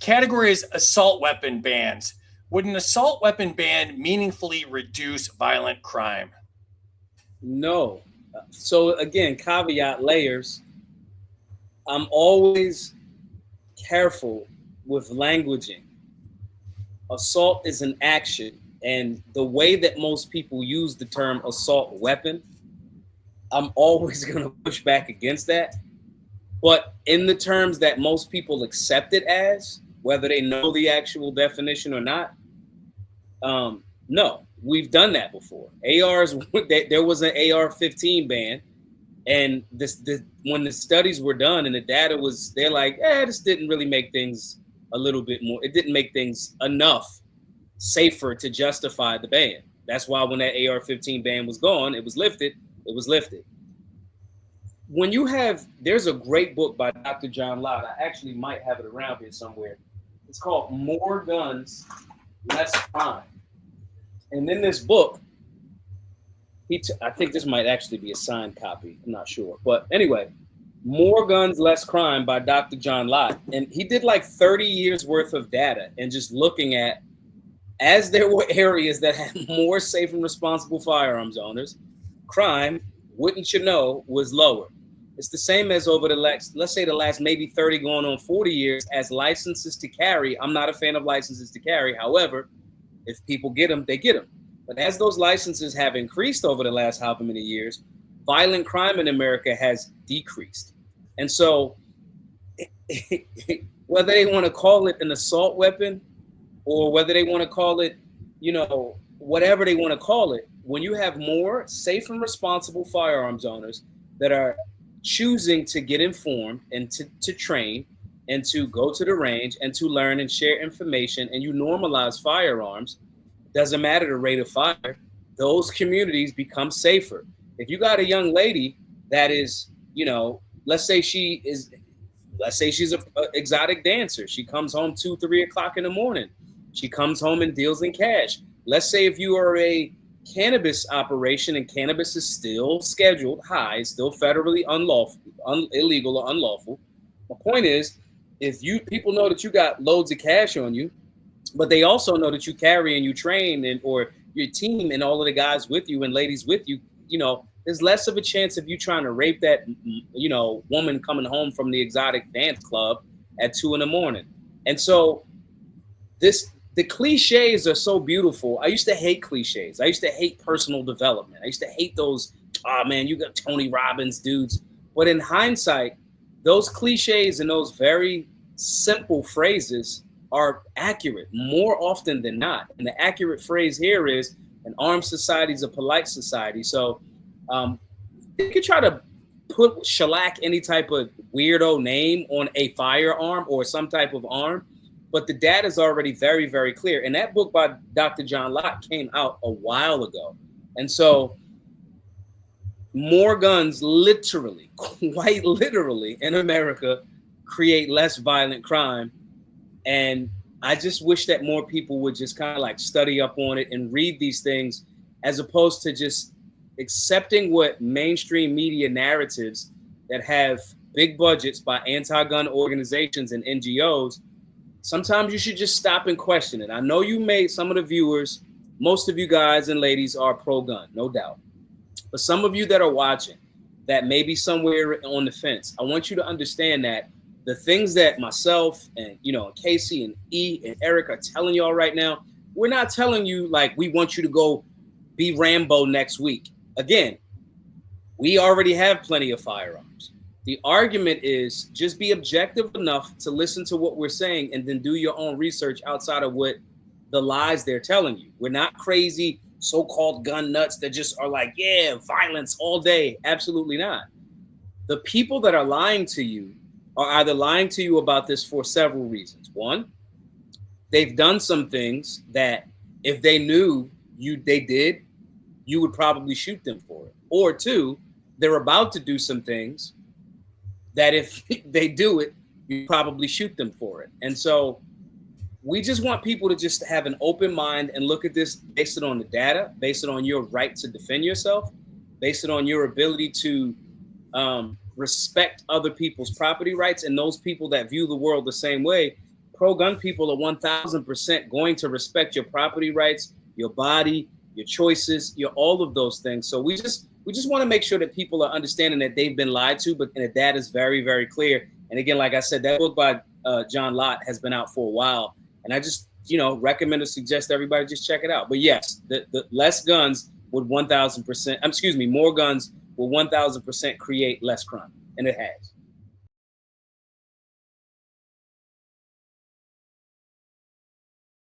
Category is assault weapon bans. Would an assault weapon ban meaningfully reduce violent crime? No. So again, caveat layers. I'm always careful with languaging. Assault is an action, and the way that most people use the term assault weapon, I'm always going to push back against that. But in the terms that most people accept it as, whether they know the actual definition or not, no, we've done that before. ARs, there was an AR-15 ban, and when the studies were done and the data was, they're like, this didn't really make things a little bit more. It didn't make things enough safer to justify the ban. That's why when that AR-15 ban was gone, it was lifted. It was lifted. When you have, there's a great book by Dr. John Lott. I actually might have it around here somewhere. It's called More Guns, Less Crime. And in this book, I think this might actually be a signed copy. I'm not sure. But anyway, More Guns, Less Crime by Dr. John Lott. And he did like 30 years worth of data and just looking at, as there were areas that had more safe and responsible firearms owners, crime, wouldn't you know, was lower. It's the same as over the last, let's say the last maybe 30 going on 40 years as licenses to carry. I'm not a fan of licenses to carry. However, if people get them, they get them. But as those licenses have increased over the last however many years, violent crime in America has decreased. And so whether they want to call it an assault weapon or whether they want to call it, whatever they want to call it, when you have more safe and responsible firearms owners that are choosing to get informed and to train and to go to the range and to learn and share information, and you normalize firearms, doesn't matter the rate of fire, those communities become safer. If you got a young lady that is, let's say she's an exotic dancer. She comes home 2-3 o'clock in the morning. She comes home and deals in cash. Let's say if you are a cannabis operation and cannabis is still scheduled high, still federally illegal or unlawful. My point is, if people know that you got loads of cash on you, but they also know that you carry and you train or your team and all of the guys with you and ladies with you, there's less of a chance of you trying to rape that, woman coming home from the exotic dance club at 2 a.m. And so the cliches are so beautiful. I used to hate cliches. I used to hate personal development. I used to hate those, you got Tony Robbins dudes. But in hindsight, those cliches and those very simple phrases are accurate more often than not. And the accurate phrase here is an armed society is a polite society. So you could try to shellac any type of weirdo name on a firearm or some type of arm, but the data is already very, very clear. And that book by Dr. John Lott came out a while ago. And so more guns literally, quite literally in America create less violent crime. And I just wish that more people would just kind of like study up on it and read these things as opposed to just accepting what mainstream media narratives that have big budgets by anti-gun organizations and NGOs. Sometimes you should just stop and question it. I know some of the viewers, most of you guys and ladies are pro-gun, no doubt. But some of you that are watching that may be somewhere on the fence, I want you to understand that the things that myself and, Casey and E and Eric are telling y'all right now, we're not telling you like we want you to go be Rambo next week. Again, we already have plenty of firearms. The argument is just be objective enough to listen to what we're saying and then do your own research outside of what the lies they're telling you. We're not crazy so-called gun nuts that just are like, violence all day. Absolutely not. The people that are lying to you are either lying to you about this for several reasons. One, they've done some things that if they knew they did, you would probably shoot them for it. Or two, they're about to do some things that if they do it, you probably shoot them for it. And so we just want people to just have an open mind and look at this, base it on the data, base it on your right to defend yourself, base it on your ability to respect other people's property rights and those people that view the world the same way, pro-gun people are 1,000% going to respect your property rights, your body, your choices, your all of those things. So we just want to make sure that people are understanding that they've been lied to, but that is very, very clear. And again, like I said, that book by John Lott has been out for a while, and I just recommend or suggest everybody just check it out. But yes, the less guns would 1,000%. More guns will 1,000% create less crime, and it has.